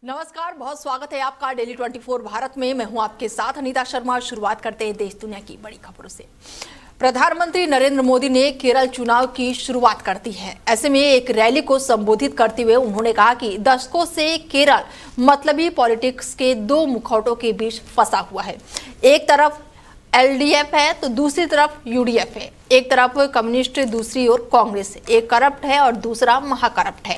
नमस्कार, बहुत स्वागत है आपका डेली 24 भारत में। मैं हूं आपके साथ अनीता शर्मा। शुरुआत करते हैं देश दुनिया की बड़ी खबरों से। प्रधानमंत्री नरेंद्र मोदी ने केरल चुनाव की शुरुआत कर दी है। ऐसे में एक रैली को संबोधित करते हुए उन्होंने कहा कि दशकों से केरल मतलबी पॉलिटिक्स के दो मुखौटों के बीच फंसा हुआ है। एक तरफ एलडीएफ है तो दूसरी तरफ यूडीएफ है। एक तरफ कम्युनिस्ट, दूसरी ओर कांग्रेस। एक करप्ट है और दूसरा महाकरप्ट है।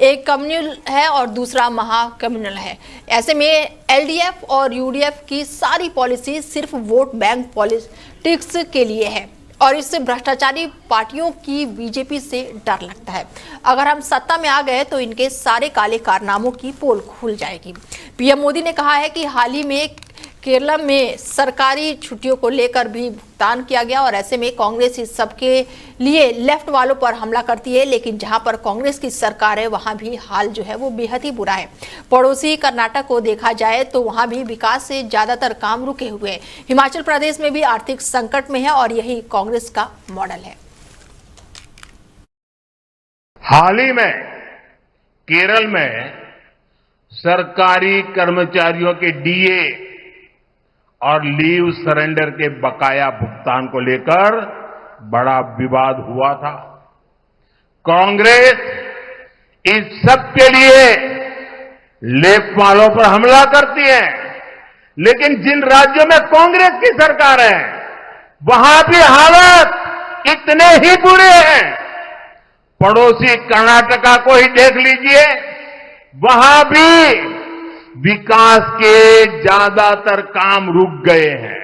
एक कम्युनल है और दूसरा महाकम्युनल है। ऐसे में एलडीएफ और यूडीएफ की सारी पॉलिसी सिर्फ वोट बैंक पॉलिटिक्स के लिए है और इससे भ्रष्टाचारी पार्टियों की बीजेपी से डर लगता है। अगर हम सत्ता में आ गए तो इनके सारे काले कारनामों की पोल खुल जाएगी। पीएम मोदी ने कहा है कि हाल ही में केरल में सरकारी छुट्टियों को लेकर भी भुगतान किया गया और ऐसे में कांग्रेस इस सबके लिए लेफ्ट वालों पर हमला करती है, लेकिन जहां पर कांग्रेस की सरकार है वहां भी हाल जो है वो बेहद ही बुरा है। पड़ोसी कर्नाटक को देखा जाए तो वहां भी विकास से ज्यादातर काम रुके हुए हैं। हिमाचल प्रदेश में भी आर्थिक संकट में है और यही कांग्रेस का मॉडल है। हाल ही में केरल में सरकारी कर्मचारियों के डीए और लीव सरेंडर के बकाया भुगतान को लेकर बड़ा विवाद हुआ था। कांग्रेस इस सब के लिए लेफ्ट वालों पर हमला करती है, लेकिन जिन राज्यों में कांग्रेस की सरकार है वहां भी हालात इतने ही बुरे हैं। पड़ोसी कर्नाटका को ही देख लीजिए, वहां भी विकास के ज्यादातर काम रुक गए हैं।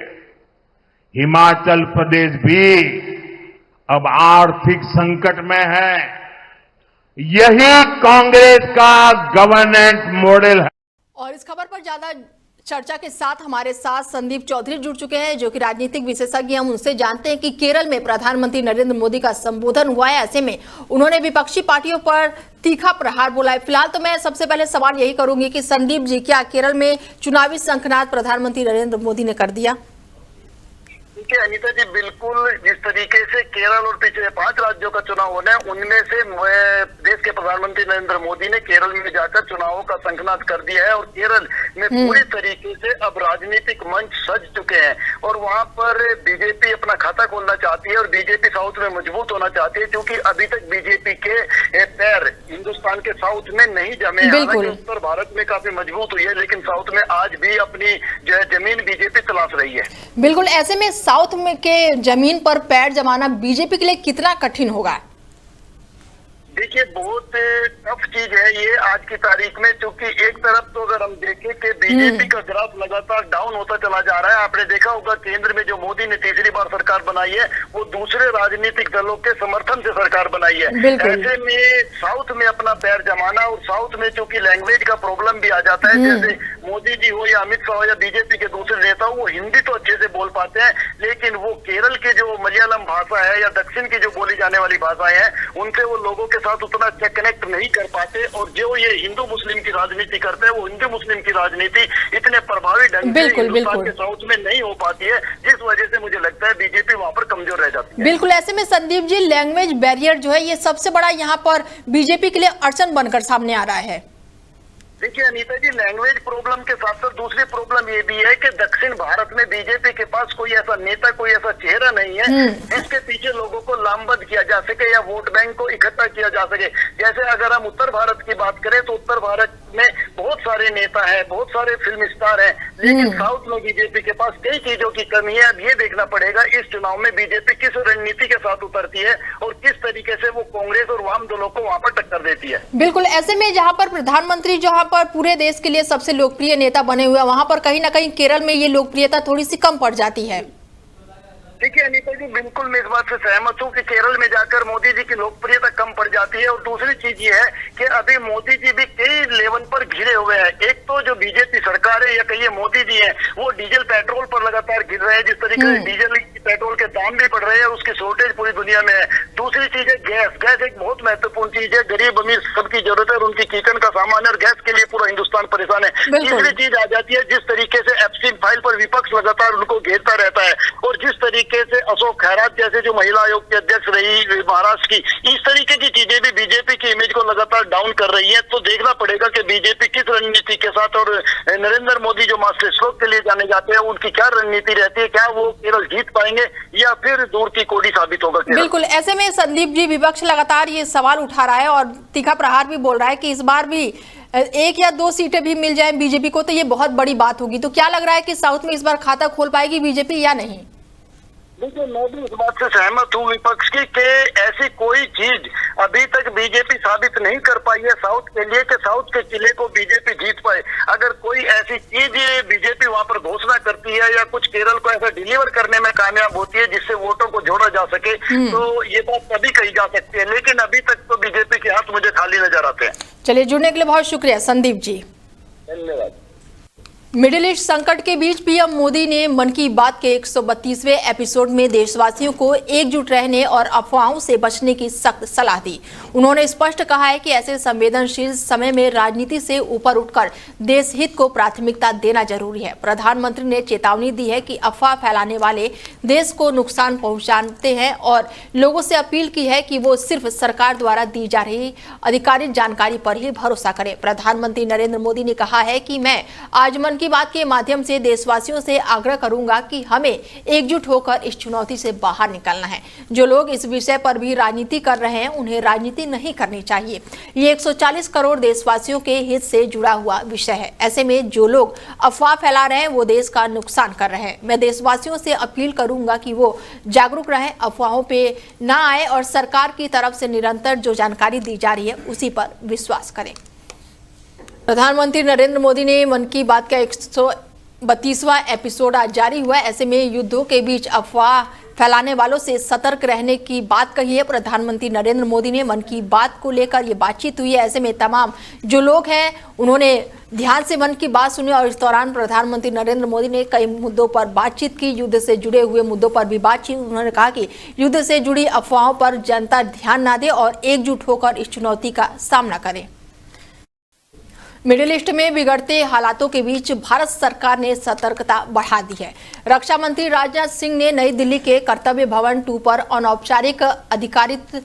हिमाचल प्रदेश भी अब आर्थिक संकट में है। यही कांग्रेस का गवर्नेंस मॉडल है। और इस खबर पर ज्यादा चर्चा के साथ हमारे साथ संदीप चौधरी जुड़ चुके हैं, जो कि राजनीतिक विशेषज्ञ। हम उनसे जानते हैं कि केरल में प्रधानमंत्री नरेंद्र मोदी का संबोधन हुआ है। ऐसे में उन्होंने विपक्षी पार्टियों पर तीखा प्रहार बोला है। फिलहाल तो मैं सबसे पहले सवाल यही करूंगी कि संदीप जी, क्या केरल में चुनावी शंखनाद प्रधानमंत्री नरेंद्र मोदी ने कर दिया? देखिए अनीता जी, बिल्कुल जिस तरीके से केरल और पिछले 5 राज्यों का चुनाव होना है, उनमें से देश के प्रधानमंत्री नरेंद्र मोदी ने केरल में जाकर चुनावों का शंखनाद कर दिया है और केरल में पूरी तरीके से अब राजनीतिक मंच सज चुके हैं और वहां पर बीजेपी अपना खाता खोलना चाहती है और बीजेपी साउथ में मजबूत होना चाहती है, क्योंकि अभी तक बीजेपी के पैर हिंदुस्तान के साउथ में नहीं जमे। हालांकि उत्तर भारत में काफी मजबूत हुई है, लेकिन साउथ में आज भी अपनी जो है जमीन बीजेपी तलाश रही है। बिल्कुल, ऐसे में साउथ में के जमीन पर पैर जमाना बीजेपी के लिए कितना कठिन होगा? देखिए, बहुत टफ चीज है ये आज की तारीख में, क्योंकि एक तरफ तो अगर हम देखें कि बीजेपी का ग्राफ लगातार डाउन होता चला जा रहा है। आपने देखा होगा केंद्र में जो मोदी ने तीसरी बार सरकार बनाई है वो दूसरे राजनीतिक दलों के समर्थन से सरकार बनाई है। ऐसे में साउथ में अपना पैर जमाना, और साउथ में चूंकि लैंग्वेज का प्रॉब्लम भी आ जाता है, जैसे मोदी जी हो या अमित शाह हो या बीजेपी के दूसरे नेता हो, वो हिंदी तो अच्छे से बोल पाते हैं, लेकिन वो केरल के जो मलयालम भाषा है या दक्षिण की जो बोली जाने वाली भाषाएं हैं उनसे वो लोगों के साथ उतना अच्छा कनेक्ट नहीं कर पाते। और जो ये हिंदू मुस्लिम की राजनीति करते हैं वो हिंदू मुस्लिम की राजनीति इतने प्रभावी ढंग से हिंदुस्तान के साउथ में नहीं हो पाती है, जिस वजह से मुझे लगता है बीजेपी वहां पर कमजोर रह जाती है। बिल्कुल, ऐसे में संदीप जी, लैंग्वेज बैरियर जो है ये सबसे बड़ा यहाँ पर बीजेपी के लिए अड़चन बनकर सामने आ रहा है। देखिए अनीता जी, लैंग्वेज प्रॉब्लम के साथ साथ दूसरी प्रॉब्लम ये भी है कि दक्षिण भारत में बीजेपी के पास कोई ऐसा नेता, कोई ऐसा चेहरा नहीं है जिसके पीछे लोगों को लामबंद किया जा सके या वोट बैंक को इकट्ठा किया जा सके। जैसे अगर हम उत्तर भारत की बात करें तो उत्तर भारत में बहुत सारे नेता हैं, बहुत सारे फिल्म स्टार हैं, लेकिन साउथ में बीजेपी के पास कई चीजों की कमी है। अब ये देखना पड़ेगा इस चुनाव में बीजेपी किस रणनीति के साथ उतरती है और किस तरीके से वो कांग्रेस और वाम दलों को वहां पर टक्कर देती है। बिल्कुल, ऐसे में जहां पर प्रधानमंत्री जहां पर पूरे देश के लिए सबसे लोकप्रिय नेता बने हुए हैं, वहां पर कहीं ना कहीं केरल में ये लोकप्रियता थोड़ी सी कम पड़ जाती है। देखिए अनीता जी, बिल्कुल मैं इस बात से सहमत हूँ कि केरल में जाकर मोदी जी की लोकप्रियता कम पड़ जाती है। और दूसरी चीज ये है कि अभी मोदी जी भी कई लेवल पर घिरे हुए हैं। एक तो जो बीजेपी सरकार है या कहिए मोदी जी है, वो डीजल पेट्रोल पर लगातार गिर रहे हैं। जिस तरीके से डीजल पेट्रोल के दाम भी बढ़ रहे हैं, उसकी शॉर्टेज पूरी दुनिया में है। दूसरी चीज है गैस। गैस एक बहुत महत्वपूर्ण चीज है, गरीब अमीर सबकी जरूरत है और उनकी किचन का सामान है और गैस के लिए पूरा हिंदुस्तान परेशान है। तीसरी चीज आ जाती है जिस तरीके से एप्सिन फाइल पर विपक्ष लगातार उनको घेरता रहता है और जिस तरीके से अशोक खैरात जैसे जो महिला आयोग की अध्यक्ष रही महाराष्ट्र की, इस तरीके की चीजें भी बीजेपी की इमेज को लगातार डाउन कर रही है। तो देखना पड़ेगा कि बीजेपी किस रणनीति के साथ, और नरेंद्र मोदी जो मास्टर स्ट्रोक के लिए जाने जाते हैं उनकी क्या रणनीति रहती है, क्या वो केरल जीत पाएंगे या फिर दूर की कोड़ी साबित होगा केरल? बिल्कुल, ऐसे में संदीप जी विपक्ष लगातार ये सवाल उठा रहा है और तीखा प्रहार भी बोल रहा है कि इस बार भी 1 या 2 सीटें भी मिल जाएं बीजेपी को तो ये बहुत बड़ी बात होगी। तो क्या लग रहा है कि साउथ में इस बार खाता खोल पाएगी बीजेपी या नहीं? देखिए, मैं भी इस बात से सहमत हूँ विपक्ष की कि ऐसी कोई चीज अभी तक बीजेपी साबित नहीं कर पाई है साउथ के लिए कि साउथ के किले को बीजेपी जीत पाए। अगर कोई ऐसी चीज बीजेपी वहां पर घोषणा करती है या कुछ केरल को ऐसा डिलीवर करने में कामयाब होती है जिससे वोटों को जोड़ा जा सके तो ये बात तभी कही जा सकती है, लेकिन अभी तक तो बीजेपी के हाथ मुझे खाली नजर आते हैं। चलिए, जुड़ने के लिए बहुत शुक्रिया संदीप जी, धन्यवाद। मिडिल ईस्ट संकट के बीच पीएम मोदी ने मन की बात के 132वें एपिसोड में देशवासियों को एकजुट रहने और अफवाहों से बचने की सख्त सलाह दी। उन्होंने स्पष्ट कहा है कि ऐसे संवेदनशील समय में राजनीति से ऊपर उठकर देश हित को प्राथमिकता देना जरूरी है। प्रधानमंत्री ने चेतावनी दी है कि अफवाह फैलाने वाले देश को नुकसान पहुंचाते हैं और लोगों से अपील की है कि वो सिर्फ सरकार द्वारा दी जा रही आधिकारिक जानकारी पर ही भरोसा करें। प्रधानमंत्री नरेंद्र मोदी ने कहा है कि मैं आज मन की बात के माध्यम से देशवासियों से आग्रह करूंगा कि हमें एकजुट होकर इस चुनौती से बाहर निकलना है। जो लोग इस विषय पर भी राजनीति कर रहे हैं उन्हें राजनीति नहीं करनी चाहिए। ये 140 करोड़ देशवासियों के हित से जुड़ा हुआ विषय है। ऐसे में जो लोग अफवाह फैला रहे हैं वो देश का नुकसान कर रहे हैं। मैं देशवासियों से अपील करूंगा कि वो जागरूक रहें, अफवाहों पे ना आए और सरकार की तरफ से निरंतर जो जानकारी दी जा रही है उसी पर विश्वास करें। प्रधानमंत्री नरेंद्र मोदी ने मन की बात का 132वां एपिसोड आज जारी हुआ है। ऐसे में युद्धों के बीच अफवाह फैलाने वालों से सतर्क रहने की बात कही है। प्रधानमंत्री नरेंद्र मोदी ने मन की बात को लेकर ये बातचीत हुई है। ऐसे में तमाम जो लोग हैं उन्होंने ध्यान से मन की बात सुनी और इस दौरान प्रधानमंत्री नरेंद्र मोदी ने कई मुद्दों पर बातचीत की। युद्ध से जुड़े हुए मुद्दों पर भी बातचीत। उन्होंने कहा कि युद्ध से जुड़ी अफवाहों पर जनता ध्यान न दे और एकजुट होकर इस चुनौती का सामना करे। मिडिल ईस्ट में बिगड़ते हालातों के बीच भारत सरकार ने सतर्कता बढ़ा दी है। रक्षा मंत्री राजनाथ सिंह ने नई दिल्ली के कर्तव्य भवन 2 पर अनौपचारिक अधिकारित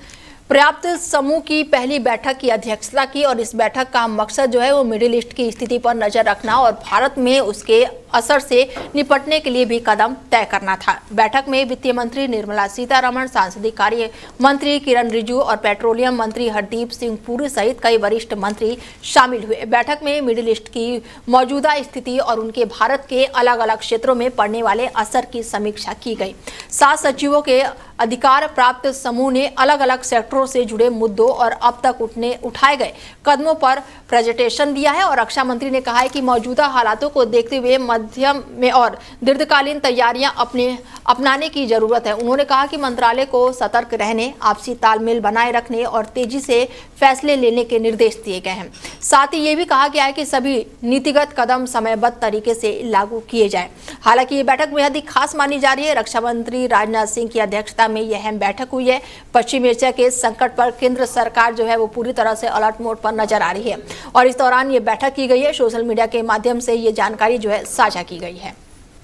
पर्याप्त समूह की पहली बैठक की अध्यक्षता की और इस बैठक का मकसद जो है वो मिडिल ईस्ट की स्थिति पर नजर रखना और भारत में उसके असर से निपटने के लिए भी कदम तय करना था। बैठक में वित्त मंत्री निर्मला सीतारमण, सांसदीय कार्य मंत्री किरण रिजिजू और पेट्रोलियम मंत्री हरदीप सिंह पुरी सहित कई वरिष्ठ मंत्री शामिल हुए। बैठक में मिडिल ईस्ट की मौजूदा स्थिति और उनके भारत के अलग अलग क्षेत्रों में पड़ने वाले असर की समीक्षा की गई। 7 सचिवों के अधिकार प्राप्त समूह ने अलग अलग सेक्टरों से जुड़े मुद्दों और अब तक उठाए गए कदमों पर प्रेजेंटेशन दिया है और रक्षा मंत्री ने कहा है कि मौजूदा हालातों को देखते हुए मध्यम में और दीर्घकालीन तैयारियां अपनाने की जरूरत है। उन्होंने कहा कि मंत्रालय को सतर्क रहने, आपसी तालमेल बनाए रखने और तेजी से फैसले लेने के निर्देश दिए गए हैं। साथ ही ये भी कहा गया है कि सभी नीतिगत कदम समयबद्ध तरीके से लागू किए जाएं। हालांकि ये बैठक बेहद ही खास मानी जा रही है। रक्षा मंत्री राजनाथ सिंह की अध्यक्षता में यह अहम बैठक हुई है। पश्चिम एशिया के संकट पर केंद्र सरकार जो है वो पूरी तरह से अलर्ट मोड पर नजर आ रही है और इस दौरान ये बैठक की गई है। सोशल मीडिया के माध्यम से ये जानकारी जो है साझा की गई है।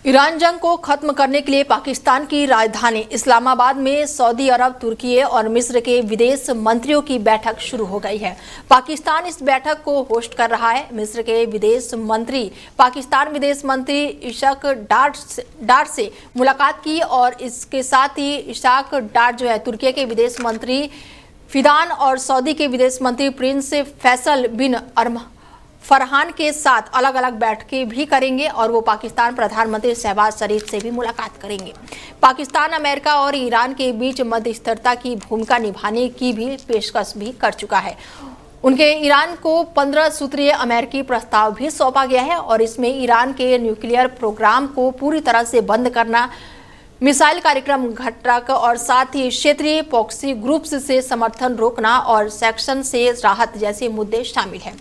ईरान जंग को खत्म करने के लिए पाकिस्तान की राजधानी इस्लामाबाद में सऊदी अरब, तुर्की और मिस्र के विदेश मंत्रियों की बैठक शुरू हो गई है। पाकिस्तान इस बैठक को होस्ट कर रहा है। मिस्र के विदेश मंत्री पाकिस्तान विदेश मंत्री इशाक डार से मुलाकात की और इसके साथ ही इशाक डार जो है तुर्की के विदेश मंत्री फिदान और सऊदी के विदेश मंत्री प्रिंस फैसल बिन फरहान के साथ अलग अलग बैठकें भी करेंगे और वो पाकिस्तान प्रधानमंत्री शहबाज शरीफ से भी मुलाकात करेंगे। पाकिस्तान अमेरिका और ईरान के बीच मध्यस्थता की भूमिका निभाने की भी पेशकश भी कर चुका है। उनके ईरान को 15 सूत्रीय अमेरिकी प्रस्ताव भी सौंपा गया है और इसमें ईरान के न्यूक्लियर प्रोग्राम को पूरी तरह से बंद करना, मिसाइल कार्यक्रम घटक और साथ ही क्षेत्रीय प्रॉक्सी ग्रुप्स से समर्थन रोकना और सेक्शन से राहत जैसे मुद्दे शामिल हैं।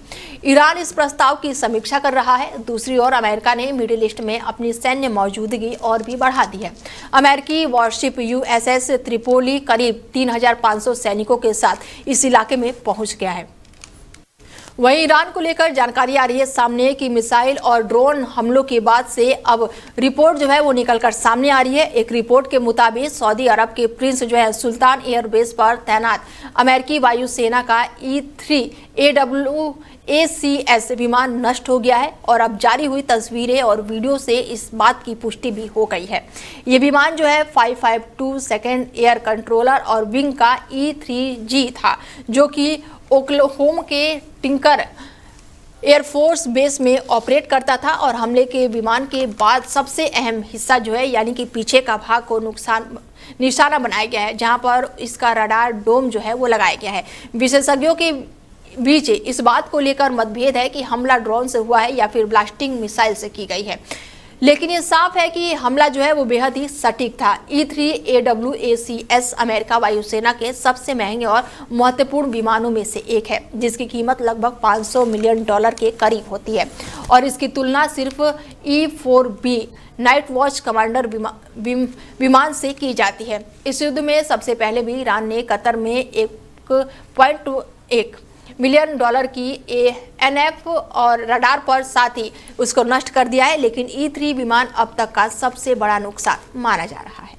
ईरान इस प्रस्ताव की समीक्षा कर रहा है। दूसरी ओर अमेरिका ने मिडिल ईस्ट में अपनी सैन्य मौजूदगी और भी बढ़ा दी है। अमेरिकी वॉरशिप USS त्रिपोली करीब 3,500 सैनिकों के साथ इस इलाके में पहुंच गया है। वहीं ईरान को लेकर जानकारी आ रही है सामने कि मिसाइल और ड्रोन हमलों के बाद से अब रिपोर्ट जो है वो निकलकर सामने आ रही है। एक रिपोर्ट के मुताबिक सऊदी अरब के प्रिंस जो है सुल्तान एयरबेस पर तैनात अमेरिकी वायुसेना का E-3 AWACS विमान नष्ट हो गया है और अब जारी हुई तस्वीरें और वीडियो से इस बात की पुष्टि भी हो गई है। ये विमान जो है 552 सेकेंड एयर कंट्रोलर और विंग का E-3G था, जो कि ओक्लाहोमा के टिंकर एयरफोर्स बेस में ऑपरेट करता था और हमले के विमान के बाद सबसे अहम हिस्सा जो है यानी कि पीछे का भाग को निशाना बनाया गया है, जहां पर इसका रडार डोम जो है वो लगाया गया है। विशेषज्ञों के बीच इस बात को लेकर मतभेद है कि हमला ड्रोन से हुआ है या फिर ब्लास्टिंग मिसाइल से की गई है, लेकिन ये साफ है कि हमला जो है वो बेहद ही सटीक था। E-3 AWACS अमेरिका वायुसेना के सबसे महंगे और महत्वपूर्ण विमानों में से एक है, जिसकी कीमत लगभग $500 मिलियन के करीब होती है और इसकी तुलना सिर्फ E-4B नाइट वॉच कमांडर विमान से की जाती है। इस युद्ध में सबसे पहले भी ईरान ने कतर में 1.1 मिलियन डॉलर की ANF और रडार पर साथ ही उसको नष्ट कर दिया है, लेकिन E-3 विमान अब तक का सबसे बड़ा नुकसान माना जा रहा है।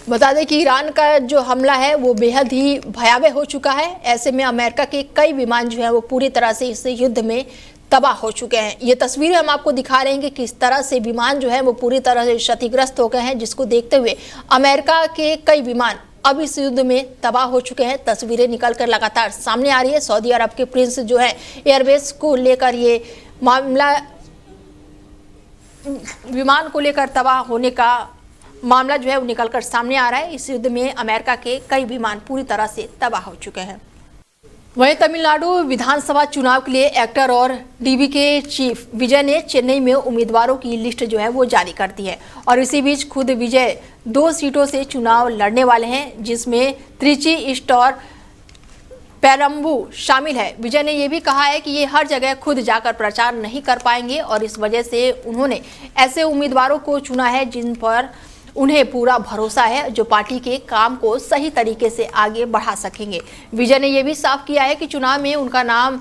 बता दें कि ईरान का जो हमला है वो बेहद ही भयावह हो चुका है। ऐसे में अमेरिका के कई विमान जो है वो पूरी तरह से इस युद्ध में तबाह हो चुके हैं। ये तस्वीरें हम आपको दिखा रहे हैं कि किस तरह से विमान जो है वो पूरी तरह से क्षतिग्रस्त हो गए हैं, जिसको देखते हुए अमेरिका के कई विमान अब इस युद्ध में तबाह हो चुके हैं। तस्वीरें निकलकर लगातार सामने आ रही है। सऊदी अरब के प्रिंस जो है एयरबेस को लेकर ये मामला, विमान को लेकर तबाह होने का मामला जो है वो निकलकर सामने आ रहा है। इस युद्ध में अमेरिका के कई विमान पूरी तरह से तबाह हो चुके हैं। वहीं तमिलनाडु विधानसभा चुनाव के लिए एक्टर और DVK चीफ विजय ने चेन्नई में उम्मीदवारों की लिस्ट जो है वो जारी कर दी है और इसी बीच खुद विजय 2 सीटों से चुनाव लड़ने वाले हैं, जिसमें त्रिची ईस्ट और पेरम्बू शामिल है। विजय ने यह भी कहा है कि ये हर जगह खुद जाकर प्रचार नहीं कर पाएंगे और इस वजह से उन्होंने ऐसे उम्मीदवारों को चुना है जिन पर उन्हें पूरा भरोसा है, जो पार्टी के काम को सही तरीके से आगे बढ़ा सकेंगे। विजय ने यह भी साफ किया है कि चुनाव में उनका नाम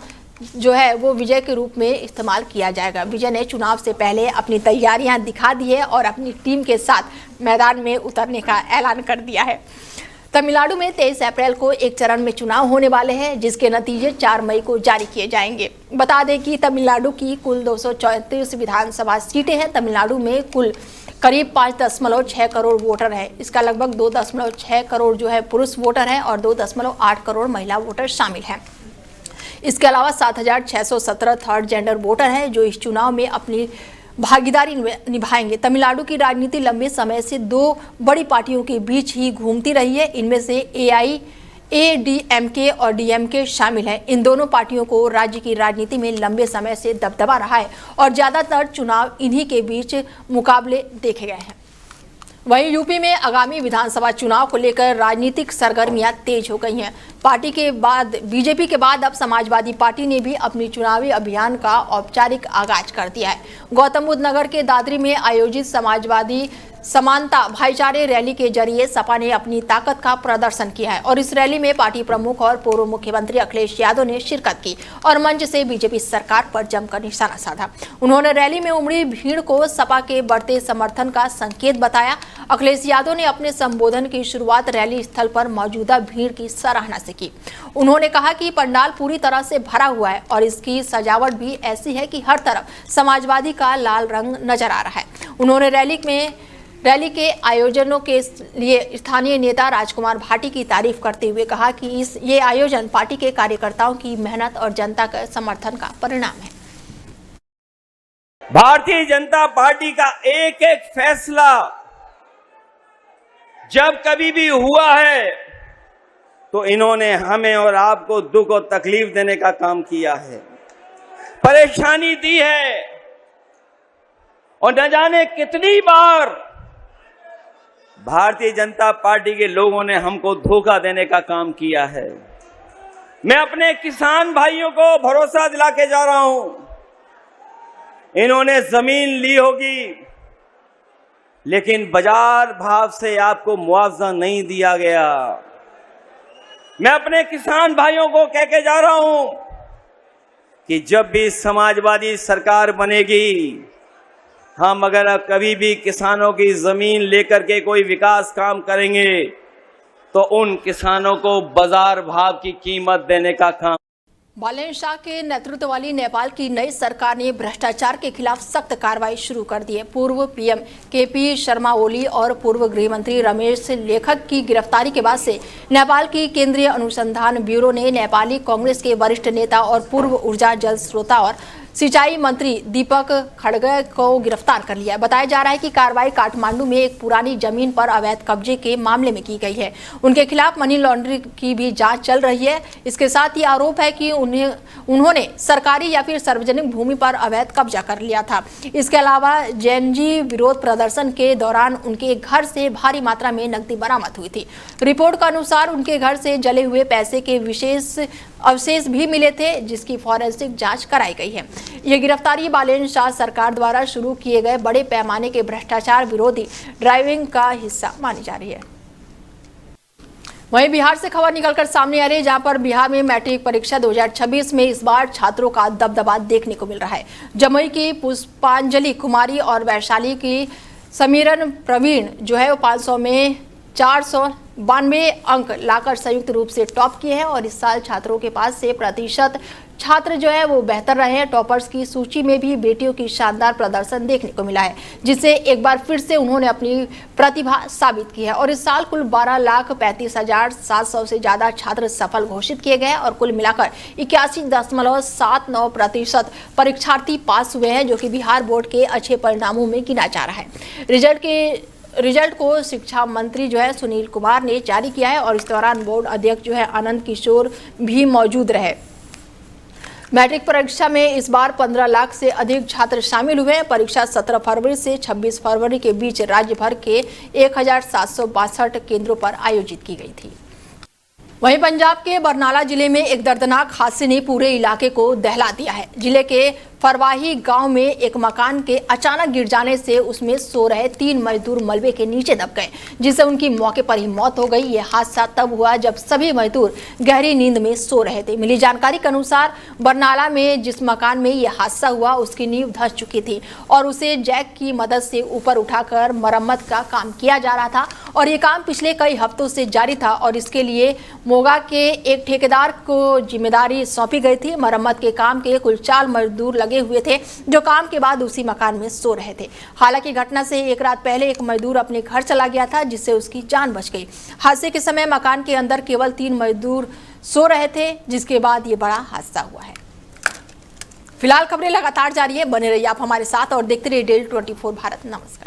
जो है वो विजय के रूप में इस्तेमाल किया जाएगा। विजय ने चुनाव से पहले अपनी तैयारियां दिखा दी है और अपनी टीम के साथ मैदान में उतरने का ऐलान कर दिया है। तमिलनाडु में 23 अप्रैल को एक चरण में चुनाव होने वाले हैं, जिसके नतीजे 4 मई को जारी किए जाएंगे। बता दें कि तमिलनाडु की कुल 234 विधानसभा सीटें हैं। तमिलनाडु में कुल करीब 5.6 करोड़ वोटर हैं। इसका लगभग 2.6 करोड़ जो है पुरुष वोटर हैं और 2.8 करोड़ महिला वोटर शामिल हैं। इसके अलावा 7,617 थर्ड जेंडर वोटर हैं जो इस चुनाव में अपनी भागीदारी निभाएंगे। तमिलनाडु की राजनीति लंबे समय से 2 बड़ी पार्टियों के बीच ही घूमती रही है। इनमें से AIADMK और DMK शामिल हैं। इन दोनों पार्टियों को राज्य की राजनीति में लंबे समय से दबदबा रहा है और ज्यादातर चुनाव इन्हीं के बीच मुकाबले देखे गए हैं। वहीं यूपी में आगामी विधानसभा चुनाव को लेकर राजनीतिक सरगर्मियां तेज हो गई हैं। पार्टी के बाद बीजेपी के बाद अब समाजवादी पार्टी ने भी अपनी चुनावी अभियान का औपचारिक आगाज कर दिया है। गौतम बुद्ध नगर के दादरी में आयोजित समाजवादी समानता भाईचारे रैली के जरिए सपा ने अपनी ताकत का प्रदर्शन किया है और इस रैली में पार्टी प्रमुख और पूर्व मुख्यमंत्री अखिलेश यादव ने शिरकत की और मंच से बीजेपी सरकार पर जमकर निशाना साधा। उन्होंने रैली में उमड़ी भीड़ को सपा के बढ़ते समर्थन का संकेत बताया। अखिलेश यादव ने अपने संबोधन की शुरुआत रैली स्थल पर मौजूदा भीड़ की सराहना से की। उन्होंने कहा कि पंडाल पूरी तरह से भरा हुआ है और इसकी सजावट भी ऐसी है कि हर तरफ समाजवादी का लाल रंग नजर आ रहा है। उन्होंने रैली के आयोजनों के लिए स्थानीय नेता राजकुमार भाटी की तारीफ करते हुए कहा कि ये आयोजन पार्टी के कार्यकर्ताओं की मेहनत और जनता का समर्थन का परिणाम है। भारतीय जनता पार्टी का एक एक फैसला जब कभी भी हुआ है तो इन्होंने हमें और आपको दुख और तकलीफ देने का काम किया है, परेशानी दी है। और न जाने कितनी बार भारतीय जनता पार्टी के लोगों ने हमको धोखा देने का काम किया है। मैं अपने किसान भाइयों को भरोसा दिला के जा रहा हूं, इन्होंने जमीन ली होगी लेकिन बाजार भाव से आपको मुआवजा नहीं दिया गया। मैं अपने किसान भाइयों को कह के जा रहा हूं कि जब भी समाजवादी सरकार बनेगी, हम अगर कभी भी किसानों की जमीन लेकर के कोई विकास काम करेंगे तो उन किसानों को बाजार भाव की कीमत देने का काम। बालेन्द्र शाह के नेतृत्व वाली नेपाल की नई सरकार ने भ्रष्टाचार के खिलाफ सख्त कार्रवाई शुरू कर दी है। पूर्व पीएम केपी शर्मा ओली और पूर्व गृह मंत्री रमेश लेखक की गिरफ्तारी के बाद से नेपाल की केंद्रीय अनुसंधान ब्यूरो ने नेपाली कांग्रेस के वरिष्ठ नेता और पूर्व ऊर्जा जल स्रोता और सिंचाई मंत्री दीपक खड़गे को गिरफ्तार कर लिया है। बताया जा रहा है कि कार्रवाई काठमांडू में एक पुरानी जमीन पर अवैध कब्जे के मामले में की गई है। उनके खिलाफ मनी लॉन्ड्रिंग की भी जांच चल रही है। इसके साथ ही आरोप है कि उन्होंने सरकारी या फिर सार्वजनिक भूमि पर अवैध कब्जा कर लिया था। इसके अलावा जेएनजी विरोध प्रदर्शन के दौरान उनके घर से भारी मात्रा में नकदी बरामद हुई थी। रिपोर्ट के अनुसार उनके घर से जले हुए पैसे के विशेष अवशेष भी मिले थे, जिसकी फॉरेंसिक जांच कराई गई है। यह गिरफ्तारी बालेन्द्र शाह सरकार द्वारा शुरू किए गए बड़े पैमाने के भ्रष्टाचार विरोधी ड्राइविंग का हिस्सा मानी जा रही है। वहीं बिहार से खबर निकलकर सामने आ रही है, जहां पर बिहार में मैट्रिक परीक्षा 2026 में इस बार छात्रों का दबदबा देखने को मिल रहा है। जमुई की पुष्पांजलि कुमारी और वैशाली की समीरन प्रवीण जो है वो 500 में 492 अंक लाकर संयुक्त रूप से टॉप किए हैं और इस साल छात्रों के पास से प्रतिशत छात्र जो है वो बेहतर रहे हैं। टॉपर्स की सूची में भी बेटियों की शानदार प्रदर्शन देखने को मिला है, जिससे एक बार फिर से उन्होंने अपनी प्रतिभा साबित की है। और इस साल कुल 12,35,700 से ज्यादा छात्र सफल घोषित किए गए और कुल मिलाकर 81.79% परीक्षार्थी पास हुए हैं, जो कि बिहार बोर्ड के अच्छे परिणामों में गिना जा रहा है। रिजल्ट को शिक्षा मंत्री जो है सुनील कुमार ने जारी किया है और इस दौरान बोर्ड अध्यक्ष जो है आनंद किशोर भी मौजूद रहे। मैट्रिक परीक्षा में इस बार 15 लाख से अधिक छात्र शामिल हुए हैं। परीक्षा 17 फरवरी से 26 फरवरी के बीच राज्य भर के 1762 केंद्रों पर आयोजित की गई थी। वहीं पंजाब के बरनाला जिले में एक दर्दनाक हादसे ने पूरे इलाके को दहला दिया है। जिले के फरवाही गांव में एक मकान के अचानक गिर जाने से उसमें सो रहे 3 मजदूर मलबे के नीचे दब गए, जिससे उनकी मौके पर ही मौत हो गई। यह हादसा तब हुआ जब सभी मजदूर गहरी नींद में सो रहे थे। मिली जानकारी के अनुसार बरनाला में जिस मकान में यह हादसा हुआ उसकी नींव धंस चुकी थी और उसे जैक की मदद से ऊपर उठाकर मरम्मत का काम किया जा रहा था और ये काम पिछले कई हफ्तों से जारी था और इसके लिए मोगा के एक ठेकेदार को जिम्मेदारी सौंपी गई थी। मरम्मत के काम के कुल 4 मजदूर लगे हुए थे जो काम के बाद उसी मकान में सो रहे थे। हालांकि घटना से एक रात पहले एक मजदूर अपने घर चला गया था, जिससे उसकी जान बच गई। हादसे के समय मकान के अंदर केवल 3 मजदूर सो रहे थे, जिसके बाद ये बड़ा हादसा हुआ है। फिलहाल खबरें लगातार जारी है, बने रहिए आप हमारे साथ और देखते रहिए डेली 24 भारत। नमस्कार।